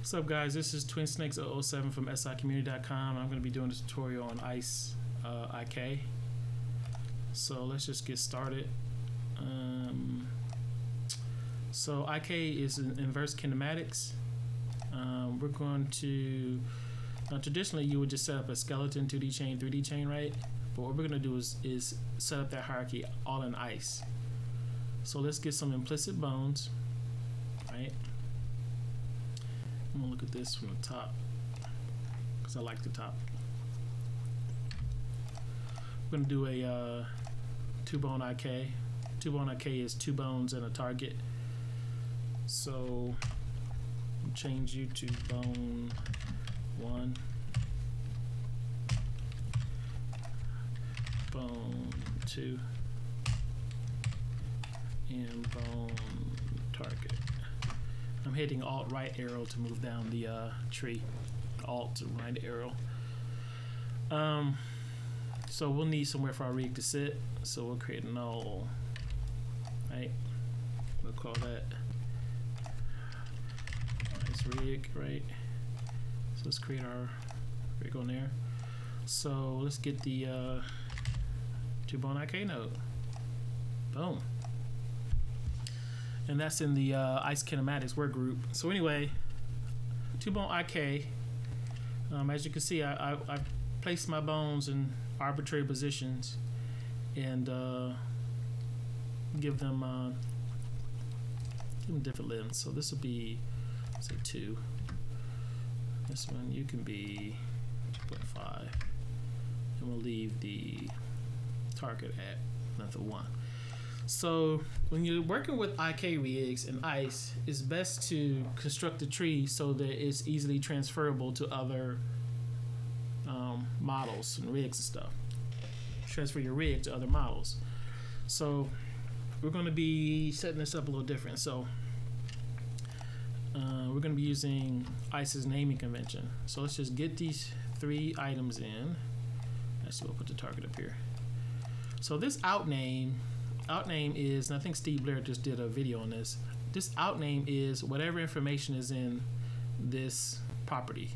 What's up, guys? This is TwinSnakes007 from SICommunity.com. I'm going to be doing a tutorial on ICE IK. So let's just get started. So IK is inverse kinematics. We're going to traditionally you would just set up a skeleton 2D chain, 3D chain, right? But what we're going to do is set up that hierarchy all in ICE. So let's get some implicit bones, right? I'm gonna look at this from the top because I like the top. We're gonna do a 2-bone IK. 2-bone IK is 2 bones and a target. So I'll change you to bone 1, bone 2, and bone target. I'm hitting Alt right arrow to move down the tree. Alt to right arrow. So we'll need somewhere for our rig to sit. So we'll create a null. Right. We'll call that nice rig. Right. So let's create our rig on there. So let's get the 2-bone IK node. Boom. And that's in the ICE kinematics work group. So anyway, 2-bone IK. As you can see, I placed my bones in arbitrary positions and give them different lengths. So this will be, say, 2. This one you can be 2.5, and we'll leave the target at length of 1. So when you're working with IK rigs and ICE, it's best to construct a tree so that it's easily transferable to other models and rigs and stuff. Transfer your rig to other models. So we're going to be setting this up a little different. So we're going to be using ICE's naming convention. So let's just get these 3 items in. Actually, we'll put the target up here. So this outname is, and I think Steve Blair just did a video on this. This outname is whatever information is in this property.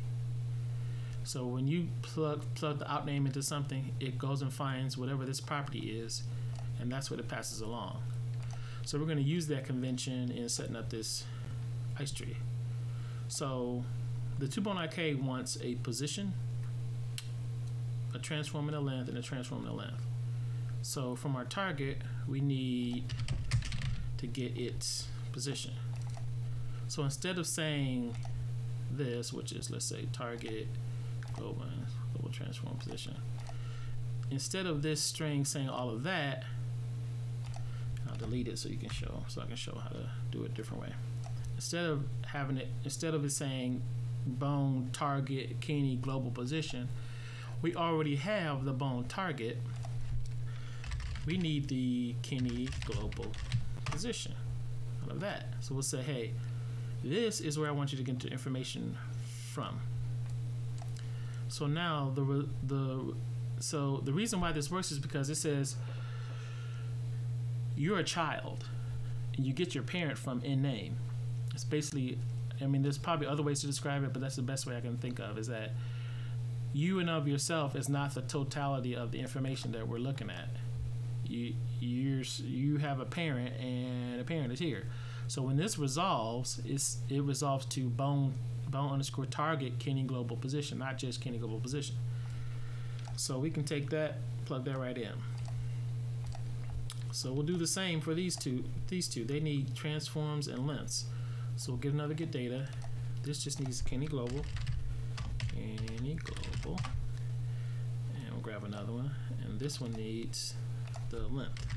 So when you plug the outname into something, it goes and finds whatever this property is, and that's what it passes along. So we're going to use that convention in setting up this ICE tree. So the 2-bone IK wants a position, a transform and a length, and a transform and a length. So from our target, we need to get its position. So instead of saying this, which is, let's say, target global transform position, instead of this string saying all of that, I'll delete it so I can show how to do it a different way. Instead of it saying bone target Kenny global position, we already have the bone target. We need the Kenny global position out of that. So we'll say, hey, this is where I want you to get the information from. So now the reason why this works is because it says you're a child and you get your parent from in name. It's basically, I mean, there's probably other ways to describe it, but that's the best way I can think of, is that you and of yourself is not the totality of the information that we're looking at. You have a parent, and a parent is here. So when this resolves, it resolves to bone underscore target Kenny global position, not just Kenny global position. So we can take that, plug that right in. So we'll do the same for these two. They need transforms and lengths. So we'll get another get data. This just needs Kenny global, and we'll grab another one, and this one needs the length.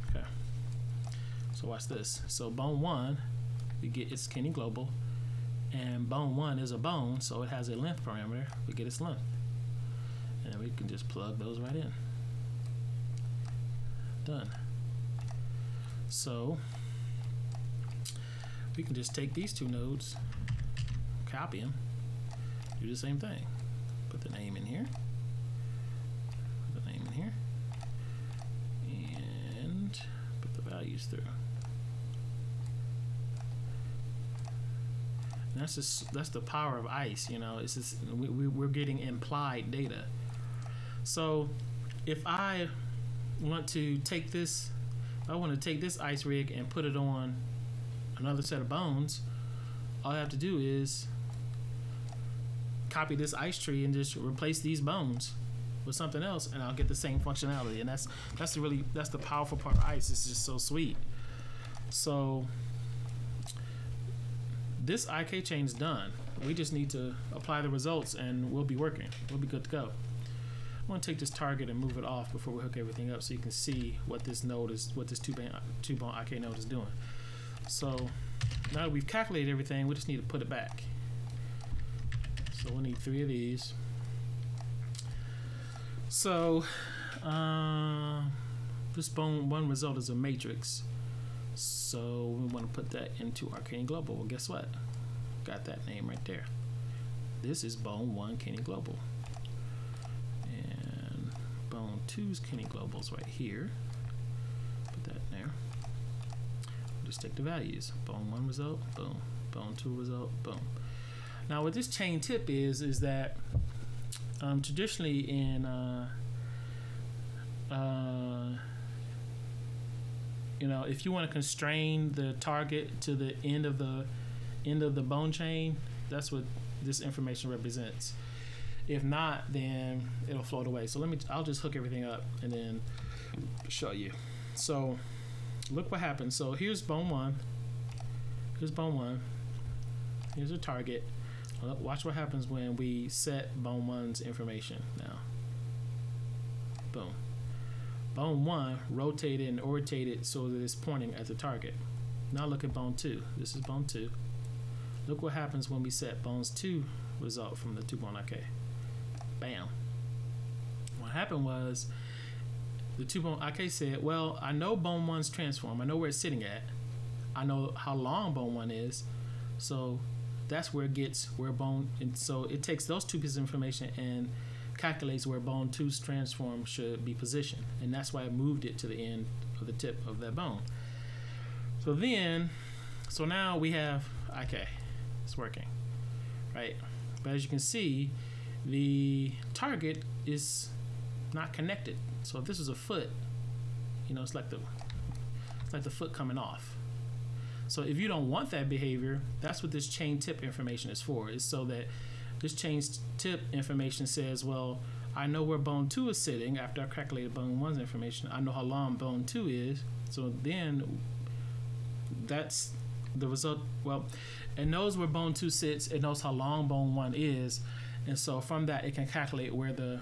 Okay. So watch this. So bone 1, we get its Kenny global, and bone 1 is a bone, so it has a length parameter. We get its length, and we can just plug those right in. Done. So we can just take these 2 nodes, copy them, do the same thing. Put the name in here. And put the values through. That's the power of ICE. You know, it's just we're getting implied data. So if I want to take this, if I want to take this ICE rig and put it on another set of bones, all I have to do is copy this ICE tree and just replace these bones with something else, and I'll get the same functionality. And that's the powerful part of ICE. It's just so sweet. So this IK chain is done. We just need to apply the results and we'll be working. We'll be good to go. I'm going to take this target and move it off before we hook everything up so you can see what this node is, what this two-bone IK node is doing. So now that we've calculated everything, we just need to put it back. So we'll need 3 of these. So this bone 1 result is a matrix. So we want to put that into Arcane Global. Well, guess what? Got that name right there. This is bone 1 Kenny Global. And bone 2's Kenny Global's right here. Put that in there. We'll just take the values. Bone 1 result, boom. Bone 2 result, boom. Now what this chain tip is that traditionally in you know, if you want to constrain the target to the end of the bone chain, that's what this information represents. If not, then it'll float away. So I'll just hook everything up and then show you. So look what happens. So here's bone 1. Here's bone 1. Here's a target. Watch what happens when we set bone 1's information now. Boom. Bone 1 rotated and orientated so that it's pointing at the target. Now look at bone 2. This is bone 2. Look what happens when we set bone's 2 result from the 2-bone IK. Bam. What happened was the 2-bone IK said, well, I know bone 1's transform. I know where it's sitting at. I know how long bone 1 is. So that's where it gets where bone, and so it takes those 2 pieces of information and calculates where bone 2's transform should be positioned, and that's why I moved it to the end of the tip of that bone. So now we have IK. It's working, right? But as you can see, the target is not connected. So if this is a foot, you know, it's like the foot coming off. So if you don't want that behavior, that's what this chain tip information is for. Is so that this chain tip information says, well, I know where bone 2 is sitting after I calculated bone 1's information. I know how long bone 2 is. So then that's the result. Well, it knows where bone 2 sits. It knows how long bone 1 is. And so from that, it can calculate where the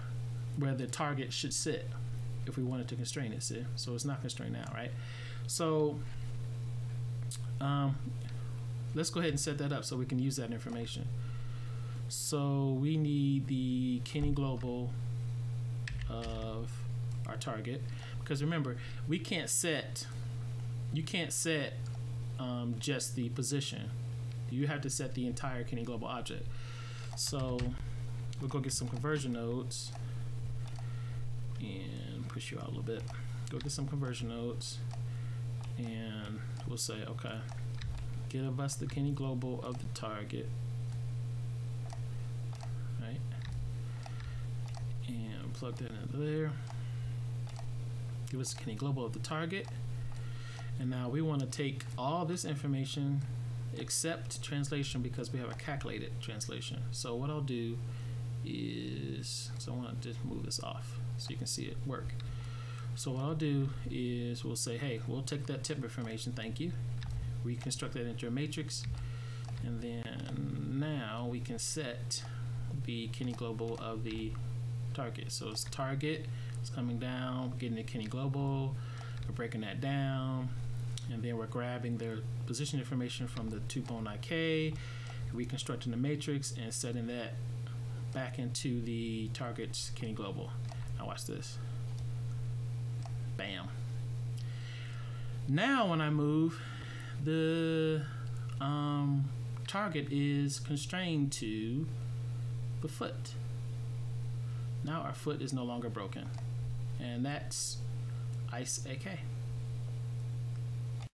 target should sit if we wanted to constrain it. See? So it's not constrained now, right? So let's go ahead and set that up so we can use that information. So we need the Kenny Global of our target, because remember, you can't set just the position. You have to set the entire Kenny Global object. So we'll go get some conversion nodes and push you out a little bit. Go get some conversion nodes and we'll say, okay, give us the Kenny Global of the target, right? And plug that into there. Give us the Kenny Global of the target. And now we want to take all this information except translation, because we have a calculated translation. So what I'll do is, so I want to just move this off so you can see it work. So what I'll do is we'll say, hey, we'll take that tip information, thank you, reconstruct that into a matrix, and then now we can set the Kenny Global of the target. So it's target, it's coming down, getting the Kenny Global, we're breaking that down, and then we're grabbing their position information from the 2-bone IK, reconstructing the matrix, and setting that back into the target's Kenny Global. Now watch this. Bam. Now when I move, the target is constrained to the foot. Now our foot is no longer broken. And that's ICE AK.